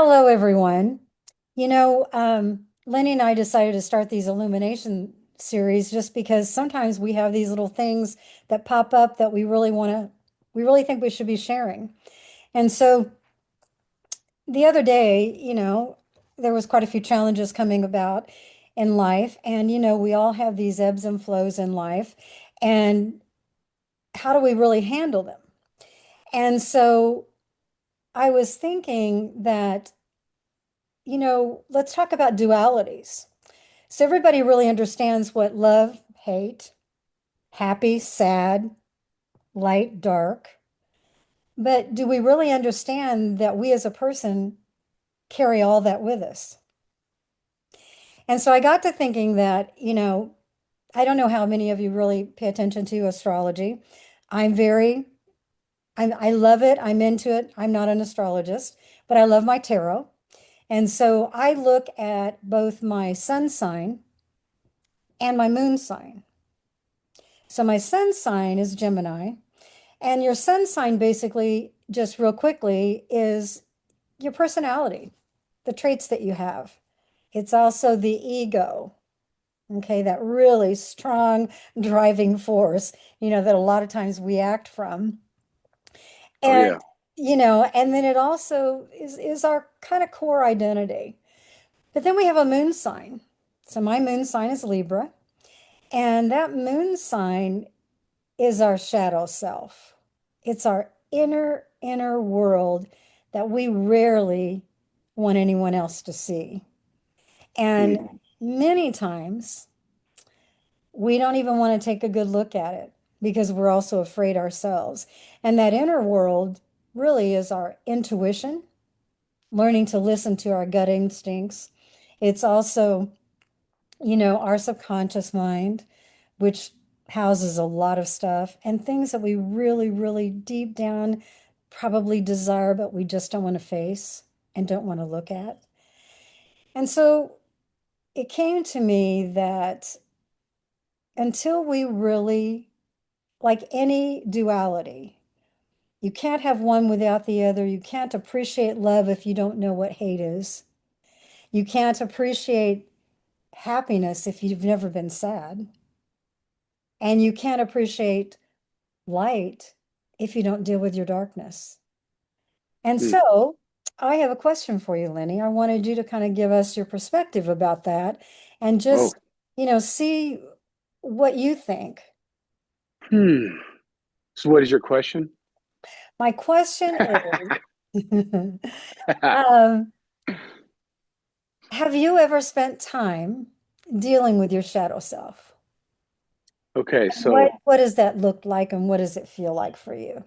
Hello, everyone. Lenny and I decided to start these illumination series just because sometimes we have these little things that pop up that we really think we should be sharing. And so the other day, there was quite a few challenges coming about in life. And, we all have these ebbs and flows in life. And how do we really handle them? And so I was thinking that, let's talk about dualities. So everybody really understands what love, hate, happy, sad, light, dark. But do we really understand that we as a person carry all that with us? And so I got to thinking that, I don't know how many of you really pay attention to astrology. I'm very, I love it. I'm into it. I'm not an astrologist, but I love my tarot. And so I look at both my sun sign and my moon sign. So my sun sign is Gemini, and your sun sign basically, just real quickly, is your personality, the traits that you have. It's also the ego, okay, that really strong driving force, that a lot of times we act from. Oh And, yeah. and then it also is our kind of core identity. But then we have a moon sign. So my moon sign is Libra, and that moon sign is our shadow self. It's our inner world that we rarely want anyone else to see. And Mm, many times we don't even want to take a good look at it because we're also afraid ourselves. And that inner world really is our intuition, learning to listen to our gut instincts. It's also, our subconscious mind, which houses a lot of stuff and things that we really, really deep down probably desire, but we just don't want to face and don't want to look at. And so it came to me that until we really, like any duality, you can't have one without the other. You can't appreciate love if you don't know what hate is. You can't appreciate happiness if you've never been sad. And you can't appreciate light if you don't deal with your darkness. And mm. so I have a question for you, Lenny. I wanted you to kind of give us your perspective about that and Oh, just, see what you think. hmm. So what is your question? My question is, um, have you ever spent time dealing with your shadow self? Okay, What so what does that look like and what does it feel like for you?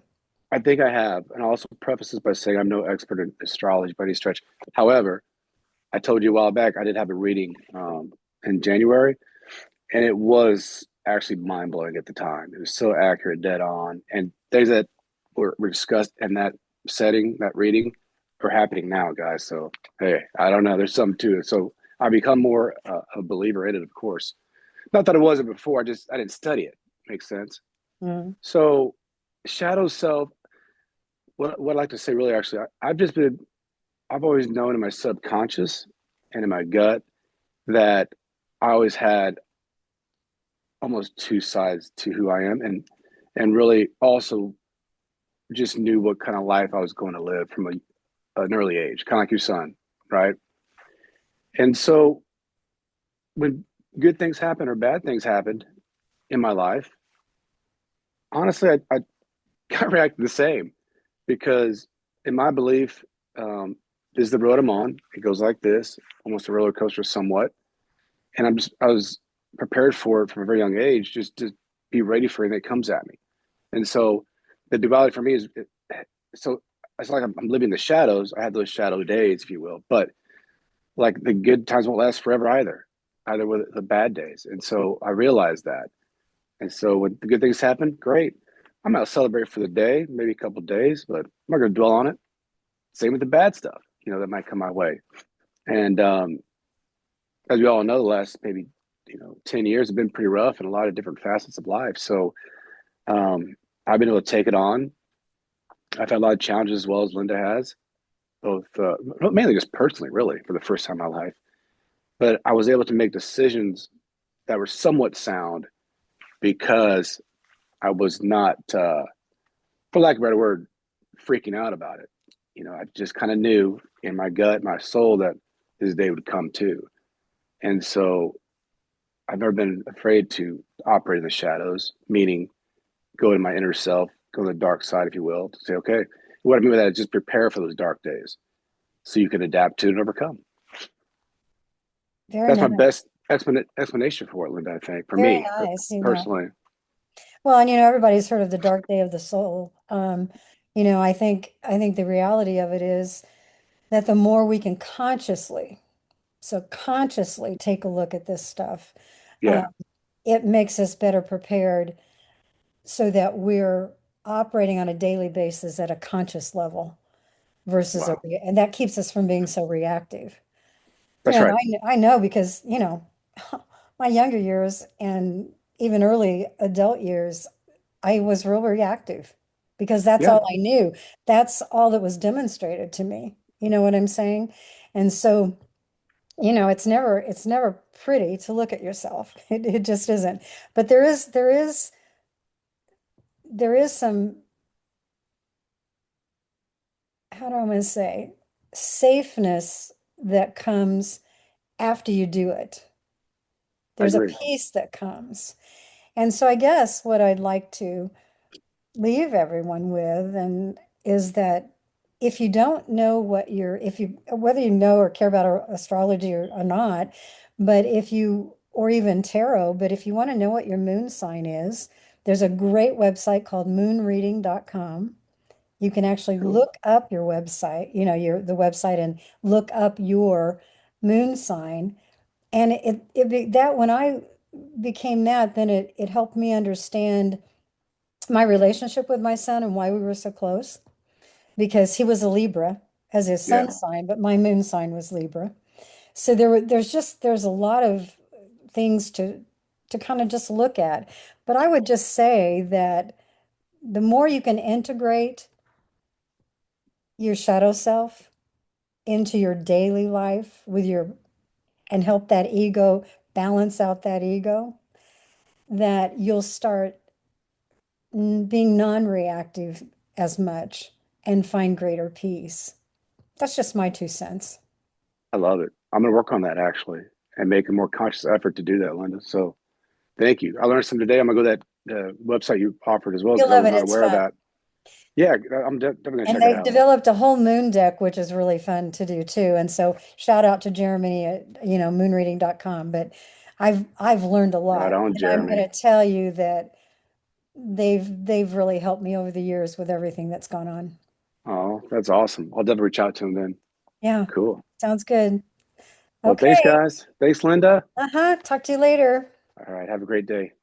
I think I have, and I'll also preface this by saying I'm no expert in astrology by any stretch. However, I told you a while back I did have a reading in January, and it was actually mind blowing at the time. It was so accurate, dead on, and things that were discussed in that setting, that reading, are happening now, guys. So hey, I don't know. There's something to it. So I become more a believer in it, of course. Not that it wasn't before. I didn't study it. Makes sense. Mm. So shadow self. What I like to say, really, actually, I've always known in my subconscious and in my gut that I always had almost two sides to who I am, and really also just knew what kind of life I was going to live from an early age, kind of like your son, right? And so when good things happen or bad things happened in my life, honestly, I kind of reacted the same because in my belief, this is the road I'm on. It goes like this, almost a roller coaster somewhat. And I was prepared for it from a very young age, just to be ready for anything that comes at me. And so the duality for me is so it's like I'm living the shadows. I had those shadow days, if you will, but like the good times won't last forever either with the bad days. And so I realized that. And so when the good things happen, great. I might celebrate for the day, maybe a couple of days, but I'm not going to dwell on it. Same with the bad stuff, that might come my way. And as we all know, the last maybe 10 years have been pretty rough in a lot of different facets of life. So um, I've been able to take it on. I've had a lot of challenges as well as Linda has, both mainly just personally, really, for the first time in my life. But I was able to make decisions that were somewhat sound because I was not, for lack of a better word, freaking out about it. I just kind of knew in my gut, my soul, that this day would come too. And so I've never been afraid to operate in the shadows, meaning go in my inner self, go to the dark side, if you will, to say, okay, what I mean by that is just prepare for those dark days so you can adapt to and overcome. Very That's my nice. best explanation for it, Linda, I think, for Very me nice, you know. personally. Well, and everybody's heard of the dark day of the soul. I think the reality of it is that the more we can consciously take a look at this stuff, uh, Yeah. it makes us better prepared so that we're operating on a daily basis at a conscious level versus Wow. and that keeps us from being so reactive. That's And right. I know because, my younger years and even early adult years, I was real reactive because that's Yeah, all I knew. That's all that was demonstrated to me. You know what I'm saying? And so, it's never pretty to look at yourself. It just isn't. But there is some, how do I want to say, safeness that comes after you do it. I There's a agree. peace that comes. And so I guess what I'd like to leave everyone with and is that if you don't know if you whether you know or care about astrology or not, but if you or even tarot, but if you want to know what your moon sign is, there's a great website called moonreading.com. You can actually Cool. look up your website, the website, and look up your moon sign. And that when I became that, then it helped me understand my relationship with my son and why we were so close because he was a Libra as his Yeah, sun sign, but my moon sign was Libra. So there's a lot of things to kind of just look at. But I would just say that the more you can integrate your shadow self into your daily life and help that ego balance out that ego, that you'll start being non-reactive as much and find greater peace. That's just my 2 cents. I love it. I'm going to work on that actually and make a more conscious effort to do that, Linda. So thank you. I learned some today. I'm going to go to that website you offered as well You'll because I love was it. not It's aware of fun. that. Yeah, I'm definitely going to And check it they've out. developed a whole moon deck, which is really fun to do too. And so shout out to Jeremy at, moonreading.com. But I've learned a Right lot. on, And I'm Jeremy. going to tell you that they've really helped me over the years with everything that's gone on. Oh, that's awesome. I'll definitely reach out to him then. Yeah, Cool. sounds good. Well, thanks, Okay. guys. Thanks, Linda. Uh-huh. Talk to you later. All right. Have a great day.